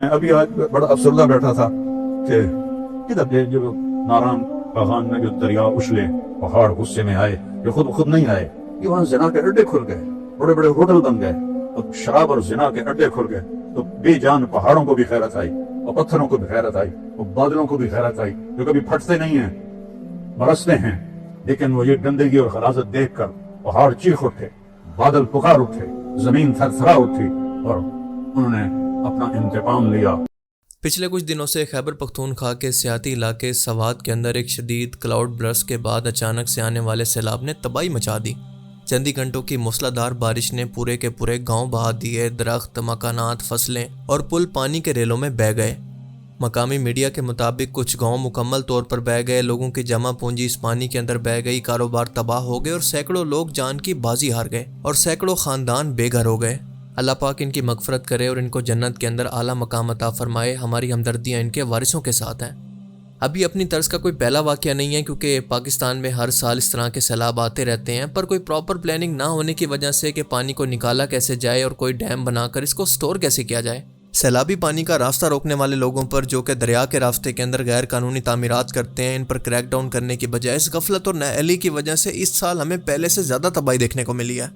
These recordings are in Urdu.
میں ابھی آج بڑا افسردہ بیٹھا تھا کہ کدھر یہ جو ناران باغان میں جو دریا اچھلے پہاڑ غصے میں آئے، یہ خود بخود نہیں آئے، یہ وہاں زنا کے اڈے کھل گئے، بڑے بڑے ہوٹل بن گئے، اور شراب اور زنا کے اڈے کھل گئے، تو بے جان پہاڑوں کو بھی خیرت آئی، اور پتھروں کو بھی خیرت آئی، اور بادلوں کو بھی خیرت آئی، جو کبھی پھٹتے نہیں ہیں، برستے ہیں، لیکن وہ یہ گندگی اور غلاظت دیکھ کر پہاڑ چیخ اٹھے، بادل پکار اٹھے، زمین تھر تھرا اٹھی، اور انہوں نے اپنا انتقام لیا۔ پچھلے کچھ دنوں سے خیبر پختونخوا کے سیاحتی علاقے سوات کے اندر ایک شدید کلاؤڈ برسٹ کے بعد اچانک سے آنے والے سیلاب نے تباہی مچا دی۔ چند ہی گھنٹوں کی موسلادھار بارش نے پورے کے پورے گاؤں بہا دیے، درخت، مکانات، فصلیں اور پل پانی کے ریلوں میں بہہ گئے۔ مقامی میڈیا کے مطابق کچھ گاؤں مکمل طور پر بہہ گئے، لوگوں کی جمع پونجی اس پانی کے اندر بہہ گئی، کاروبار تباہ ہو گئے اور سینکڑوں لوگ جان کی بازی ہار گئے اور سینکڑوں خاندان بے گھر ہو گئے۔ اللہ پاک ان کی مغفرت کرے اور ان کو جنت کے اندر اعلیٰ مقام عطا فرمائے۔ ہماری ہمدردیاں ان کے وارثوں کے ساتھ ہیں۔ ابھی اپنی طرز کا کوئی پہلا واقعہ نہیں ہے، کیونکہ پاکستان میں ہر سال اس طرح کے سیلاب آتے رہتے ہیں، پر کوئی پراپر پلاننگ نہ ہونے کی وجہ سے کہ پانی کو نکالا کیسے جائے اور کوئی ڈیم بنا کر اس کو سٹور کیسے کیا جائے۔ سیلابی پانی کا راستہ روکنے والے لوگوں پر، جو کہ دریا کے راستے کے اندر غیر قانونی تعمیرات کرتے ہیں، ان پر کریک ڈاؤن کرنے کی بجائے اس غفلت اور نااہلی کی وجہ سے اس سال ہمیں پہلے سے زیادہ تباہی دیکھنے کو ملی ہے۔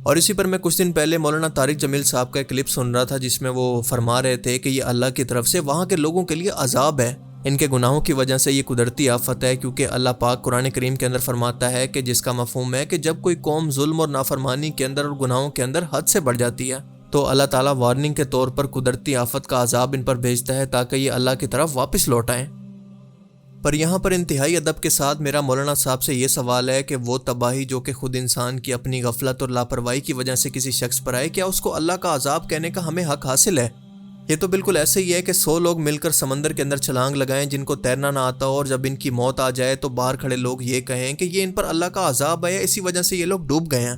اور اسی پر میں کچھ دن پہلے مولانا طارق جمیل صاحب کا ایک کلپ سن رہا تھا، جس میں وہ فرما رہے تھے کہ یہ اللہ کی طرف سے وہاں کے لوگوں کے لیے عذاب ہے، ان کے گناہوں کی وجہ سے یہ قدرتی آفت ہے، کیونکہ اللہ پاک قرآن کریم کے اندر فرماتا ہے کہ جس کا مفہوم ہے کہ جب کوئی قوم ظلم اور نافرمانی کے اندر اور گناہوں کے اندر حد سے بڑھ جاتی ہے تو اللہ تعالیٰ وارننگ کے طور پر قدرتی آفت کا عذاب ان پر بھیجتا ہے تاکہ یہ اللہ کی طرف واپس لوٹ آئیں۔ پر یہاں پر انتہائی ادب کے ساتھ میرا مولانا صاحب سے یہ سوال ہے کہ وہ تباہی جو کہ خود انسان کی اپنی غفلت اور لاپرواہی کی وجہ سے کسی شخص پر آئے، کیا اس کو اللہ کا عذاب کہنے کا ہمیں حق حاصل ہے؟ یہ تو بالکل ایسے ہی ہے کہ 100 لوگ مل کر سمندر کے اندر چھلانگ لگائیں جن کو تیرنا نہ آتا ہو، اور جب ان کی موت آ جائے تو باہر کھڑے لوگ یہ کہیں کہ یہ ان پر اللہ کا عذاب ہے، اسی وجہ سے یہ لوگ ڈوب گئے ہیں۔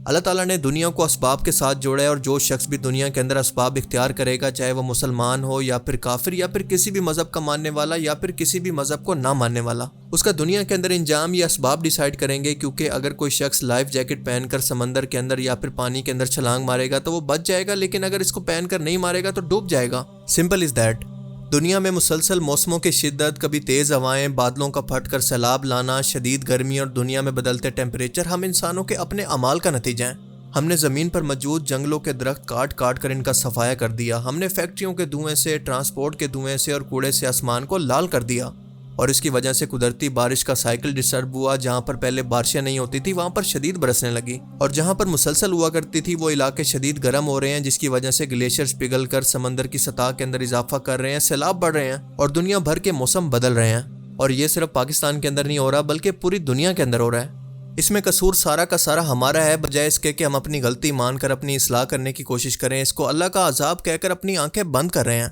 اللہ تعالیٰ نے دنیا کو اسباب کے ساتھ جوڑا ہے، اور جو شخص بھی دنیا کے اندر اسباب اختیار کرے گا، چاہے وہ مسلمان ہو یا پھر کافر یا پھر کسی بھی مذہب کا ماننے والا یا پھر کسی بھی مذہب کو نہ ماننے والا، اس کا دنیا کے اندر انجام یا اسباب ڈیسائیڈ کریں گے۔ کیونکہ اگر کوئی شخص لائف جیکٹ پہن کر سمندر کے اندر یا پھر پانی کے اندر چھلانگ مارے گا تو وہ بچ جائے گا، لیکن اگر اس کو پہن کر نہیں مارے گا تو ڈوب جائے گا۔ Simple is that. دنیا میں مسلسل موسموں کی شدت، کبھی تیز ہوائیں، بادلوں کا پھٹ کر سیلاب لانا، شدید گرمی اور دنیا میں بدلتے ٹیمپریچر ہم انسانوں کے اپنے اعمال کا نتیجہ ہیں۔ ہم نے زمین پر موجود جنگلوں کے درخت کاٹ کاٹ کر ان کا صفایا کر دیا، ہم نے فیکٹریوں کے دھوئیں سے، ٹرانسپورٹ کے دھوئیں سے اور کوڑے سے آسمان کو لال کر دیا، اور اس کی وجہ سے قدرتی بارش کا سائیکل ڈسٹرب ہوا۔ جہاں پر پہلے بارشیں نہیں ہوتی تھی وہاں پر شدید برسنے لگی، اور جہاں پر مسلسل ہوا کرتی تھی وہ علاقے شدید گرم ہو رہے ہیں، جس کی وجہ سے گلیشیئرز پگھل کر سمندر کی سطح کے اندر اضافہ کر رہے ہیں، سیلاب بڑھ رہے ہیں اور دنیا بھر کے موسم بدل رہے ہیں۔ اور یہ صرف پاکستان کے اندر نہیں ہو رہا بلکہ پوری دنیا کے اندر ہو رہا ہے۔ اس میں قصور سارا کا سارا ہمارا ہے، بجائے اس کے کہ ہم اپنی غلطی مان کر اپنی اصلاح کرنے کی کوشش کریں، اس کو اللہ کا عذاب کہہ کر اپنی آنکھیں بند کر رہے ہیں۔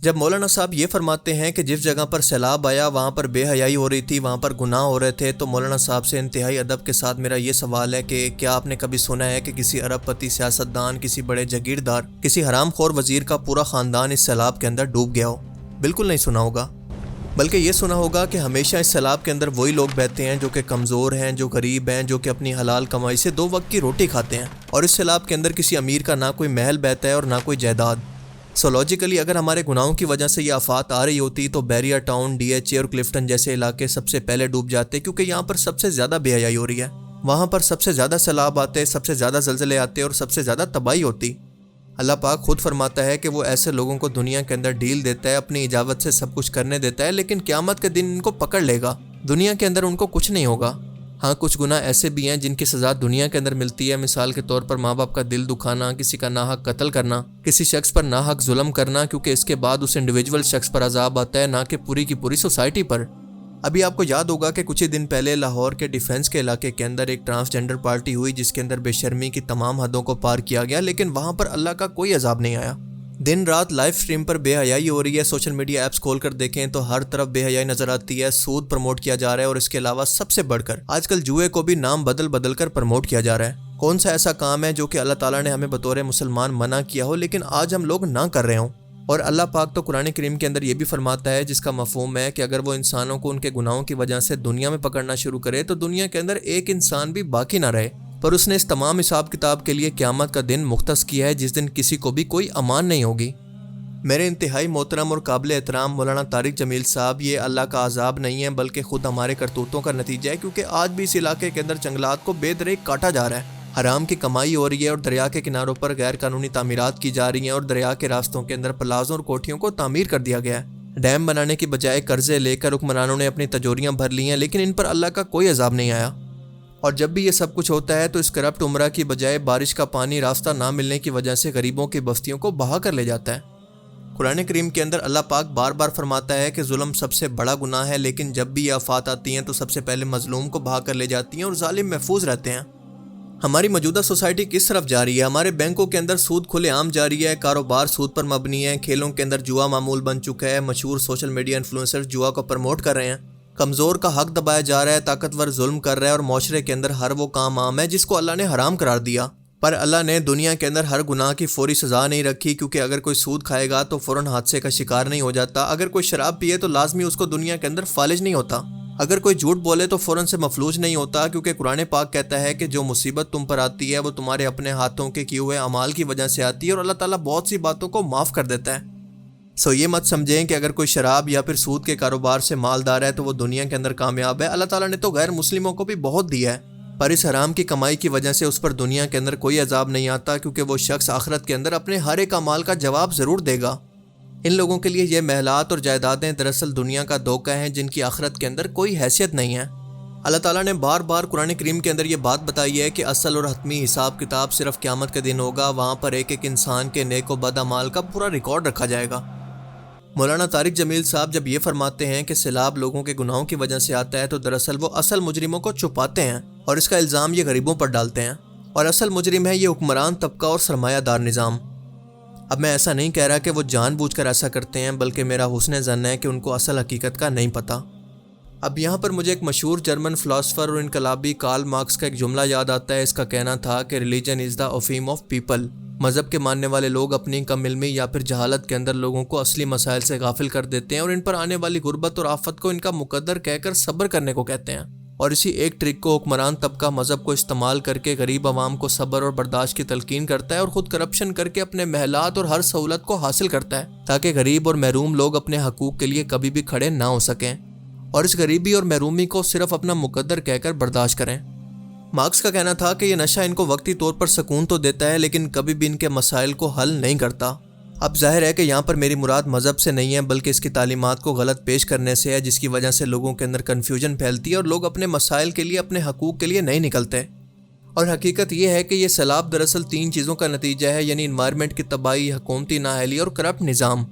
جب مولانا صاحب یہ فرماتے ہیں کہ جس جگہ پر سیلاب آیا وہاں پر بے حیائی ہو رہی تھی، وہاں پر گناہ ہو رہے تھے، تو مولانا صاحب سے انتہائی ادب کے ساتھ میرا یہ سوال ہے کہ کیا آپ نے کبھی سنا ہے کہ کسی ارب پتی سیاستدان، کسی بڑے جاگیردار، کسی حرام خور وزیر کا پورا خاندان اس سیلاب کے اندر ڈوب گیا ہو؟ بالکل نہیں سنا ہوگا، بلکہ یہ سنا ہوگا کہ ہمیشہ اس سیلاب کے اندر وہی لوگ بہتے ہیں جو کہ کمزور ہیں، جو غریب ہیں، جو کہ اپنی حلال کمائی سے 2 وقت کی روٹی کھاتے ہیں، اور اس سیلاب کے اندر کسی امیر کا نہ کوئی محل بہتا ہے اور نہ کوئی جائیداد۔ لاجیکلی اگر ہمارے گناہوں کی وجہ سے یہ آفات آ رہی ہوتی تو بیریا ٹاؤن، ڈی ایچ اے اور کلفٹن جیسے علاقے سب سے پہلے ڈوب جاتے، کیونکہ یہاں پر سب سے زیادہ بے حیائی ہو رہی ہے، وہاں پر سب سے زیادہ سیلاب آتے، سب سے زیادہ زلزلے آتے اور سب سے زیادہ تباہی ہوتی۔ اللہ پاک خود فرماتا ہے کہ وہ ایسے لوگوں کو دنیا کے اندر ڈھیل دیتا ہے، اپنی اجازت سے سب کچھ کرنے دیتا ہے، لیکن قیامت کے دن ان کو پکڑ لے گا، دنیا کے اندر ان کو کچھ نہیں ہوگا۔ ہاں، کچھ گناہ ایسے بھی ہیں جن کی سزا دنیا کے اندر ملتی ہے، مثال کے طور پر ماں باپ کا دل دکھانا، کسی کا ناحق قتل کرنا، کسی شخص پر ناحق ظلم کرنا، کیونکہ اس کے بعد اس انڈیویجول شخص پر عذاب آتا ہے، نہ کہ پوری کی پوری سوسائٹی پر۔ ابھی آپ کو یاد ہوگا کہ کچھ ہی دن پہلے لاہور کے ڈیفنس کے علاقے کے اندر ایک ٹرانسجنڈر پارٹی ہوئی جس کے اندر بے شرمی کی تمام حدوں کو پار کیا گیا، لیکن وہاں پر اللہ کا کوئی عذاب نہیں آیا۔ دن رات لائیو سٹریم پر بے حیائی ہو رہی ہے، سوشل میڈیا ایپس کھول کر دیکھیں تو ہر طرف بے حیائی نظر آتی ہے، سود پروموٹ کیا جا رہا ہے، اور اس کے علاوہ سب سے بڑھ کر آج کل جوئے کو بھی نام بدل بدل کر پروموٹ کیا جا رہا ہے۔ کون سا ایسا کام ہے جو کہ اللہ تعالیٰ نے ہمیں بطور مسلمان منع کیا ہو لیکن آج ہم لوگ نہ کر رہے ہوں؟ اور اللہ پاک تو قرآن کریم کے اندر یہ بھی فرماتا ہے، جس کا مفہوم ہے کہ اگر وہ انسانوں کو ان کے گناہوں کی وجہ سے دنیا میں پکڑنا شروع کرے تو دنیا کے اندر ایک انسان بھی باقی نہ رہے، پر اس نے اس تمام حساب کتاب کے لیے قیامت کا دن مختص کیا ہے، جس دن کسی کو بھی کوئی امان نہیں ہوگی۔ میرے انتہائی محترم اور قابل احترام مولانا طارق جمیل صاحب، یہ اللہ کا عذاب نہیں ہے بلکہ خود ہمارے کرتوتوں کا نتیجہ ہے، کیونکہ آج بھی اس علاقے کے اندر جنگلات کو بے دریغ کاٹا جا رہا ہے، حرام کی کمائی ہو رہی ہے اور دریا کے کناروں پر غیر قانونی تعمیرات کی جا رہی ہیں اور دریا کے راستوں کے اندر پلازوں اور کوٹھیوں کو تعمیر کر دیا گیا ہے۔ ڈیم بنانے کی بجائے قرضے لے کر حکمرانوں نے اپنی تجوریاں بھر لی ہیں، لیکن ان پر اللہ کا کوئی عذاب نہیں آیا۔ اور جب بھی یہ سب کچھ ہوتا ہے تو اس کرپٹ عمرہ کی بجائے بارش کا پانی راستہ نہ ملنے کی وجہ سے غریبوں کی بستیوں کو بہا کر لے جاتا ہے۔ قرآن کریم کے اندر اللہ پاک بار بار فرماتا ہے کہ ظلم سب سے بڑا گناہ ہے، لیکن جب بھی یہ آفات آتی ہیں تو سب سے پہلے مظلوم کو بہا کر لے جاتی ہیں اور ظالم محفوظ رہتے ہیں۔ ہماری موجودہ سوسائٹی کس طرف جا رہی ہے؟ ہمارے بینکوں کے اندر سود کھلے عام جاری ہے، کاروبار سود پر مبنی ہے، کھیلوں کے اندر جوا معمول بن چکا ہے، مشہور سوشل میڈیا انفلوئنسر جوا کو پروموٹ کر رہے ہیں، کمزور کا حق دبایا جا رہا ہے، طاقتور ظلم کر رہا ہے اور معاشرے کے اندر ہر وہ کام عام ہے جس کو اللہ نے حرام قرار دیا۔ پر اللہ نے دنیا کے اندر ہر گناہ کی فوری سزا نہیں رکھی، کیونکہ اگر کوئی سود کھائے گا تو فوراً حادثے کا شکار نہیں ہو جاتا، اگر کوئی شراب پیے تو لازمی اس کو دنیا کے اندر فالج نہیں ہوتا، اگر کوئی جھوٹ بولے تو فوراً سے مفلوج نہیں ہوتا، کیونکہ قرآن پاک کہتا ہے کہ جو مصیبت تم پر آتی ہے وہ تمہارے اپنے ہاتھوں کے کیے ہوئے اعمال کی وجہ سے آتی ہے اور اللہ تعالیٰ بہت سی باتوں کو معاف کر دیتا ہے۔ یہ مت سمجھیں کہ اگر کوئی شراب یا پھر سود کے کاروبار سے مالدار ہے تو وہ دنیا کے اندر کامیاب ہے۔ اللہ تعالیٰ نے تو غیر مسلموں کو بھی بہت دیا ہے، پر اس حرام کی کمائی کی وجہ سے اس پر دنیا کے اندر کوئی عذاب نہیں آتا، کیونکہ وہ شخص آخرت کے اندر اپنے ہر ایک اعمال کا جواب ضرور دے گا۔ ان لوگوں کے لیے یہ محلات اور جائیدادیں دراصل دنیا کا دھوکہ ہیں جن کی آخرت کے اندر کوئی حیثیت نہیں ہے۔ اللہ تعالیٰ نے بار بار قرآن کریم کے اندر یہ بات بتائی ہے کہ اصل اور حتمی حساب کتاب صرف قیامت کے دن ہوگا، وہاں پر ایک ایک انسان کے نیک و بد اعمال کا پورا ریکارڈ رکھا جائے گا۔ مولانا طارق جمیل صاحب جب یہ فرماتے ہیں کہ سیلاب لوگوں کے گناہوں کی وجہ سے آتا ہے تو دراصل وہ اصل مجرموں کو چھپاتے ہیں اور اس کا الزام یہ غریبوں پر ڈالتے ہیں، اور اصل مجرم ہے یہ حکمران طبقہ اور سرمایہ دار نظام۔ اب میں ایسا نہیں کہہ رہا کہ وہ جان بوجھ کر ایسا کرتے ہیں، بلکہ میرا حسن ظن ہے کہ ان کو اصل حقیقت کا نہیں پتہ۔ اب یہاں پر مجھے ایک مشہور جرمن فلاسفر اور انقلابی کارل مارکس کا ایک جملہ یاد آتا ہے۔ اس کا کہنا تھا کہ religion is the opium of people, مذہب کے ماننے والے لوگ اپنی کم علمی یا پھر جہالت کے اندر لوگوں کو اصلی مسائل سے غافل کر دیتے ہیں اور ان پر آنے والی غربت اور آفت کو ان کا مقدر کہہ کر صبر کرنے کو کہتے ہیں، اور اسی ایک ٹرک کو حکمران طبقہ مذہب کو استعمال کر کے غریب عوام کو صبر اور برداشت کی تلقین کرتا ہے اور خود کرپشن کر کے اپنے محلات اور ہر سہولت کو حاصل کرتا ہے تاکہ غریب اور محروم لوگ اپنے حقوق کے لیے کبھی بھی کھڑے نہ ہو سکیں اور اس غریبی اور محرومی کو صرف اپنا مقدر کہہ کر برداشت کریں۔ مارکس کا کہنا تھا کہ یہ نشہ ان کو وقتی طور پر سکون تو دیتا ہے لیکن کبھی بھی ان کے مسائل کو حل نہیں کرتا۔ اب ظاہر ہے کہ یہاں پر میری مراد مذہب سے نہیں ہے بلکہ اس کی تعلیمات کو غلط پیش کرنے سے ہے، جس کی وجہ سے لوگوں کے اندر کنفیوژن پھیلتی ہے اور لوگ اپنے مسائل کے لیے اپنے حقوق کے لیے نہیں نکلتے۔ اور حقیقت یہ ہے کہ یہ سیلاب دراصل 3 چیزوں کا نتیجہ ہے، یعنی انوائرمنٹ کی تباہی، حکومتی نااہلی اور کرپٹ نظام۔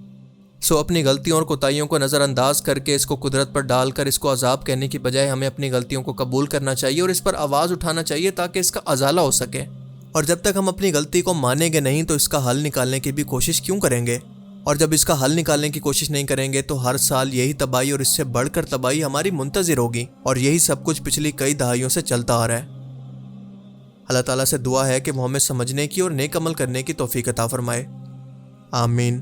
اپنی غلطیوں اور کوتاہیوں کو نظر انداز کر کے اس کو قدرت پر ڈال کر اس کو عذاب کہنے کی بجائے ہمیں اپنی غلطیوں کو قبول کرنا چاہیے اور اس پر آواز اٹھانا چاہیے تاکہ اس کا ازالہ ہو سکے۔ اور جب تک ہم اپنی غلطی کو مانیں گے نہیں تو اس کا حل نکالنے کی بھی کوشش کیوں کریں گے؟ اور جب اس کا حل نکالنے کی کوشش نہیں کریں گے تو ہر سال یہی تباہی اور اس سے بڑھ کر تباہی ہماری منتظر ہوگی، اور یہی سب کچھ پچھلی کئی دہائیوں سے چلتا آ رہا ہے۔ اللہ تعالیٰ سے دعا ہے کہ وہ ہمیں سمجھنے کی اور نیک عمل کرنے کی توفیق عطا فرمائے، آمین۔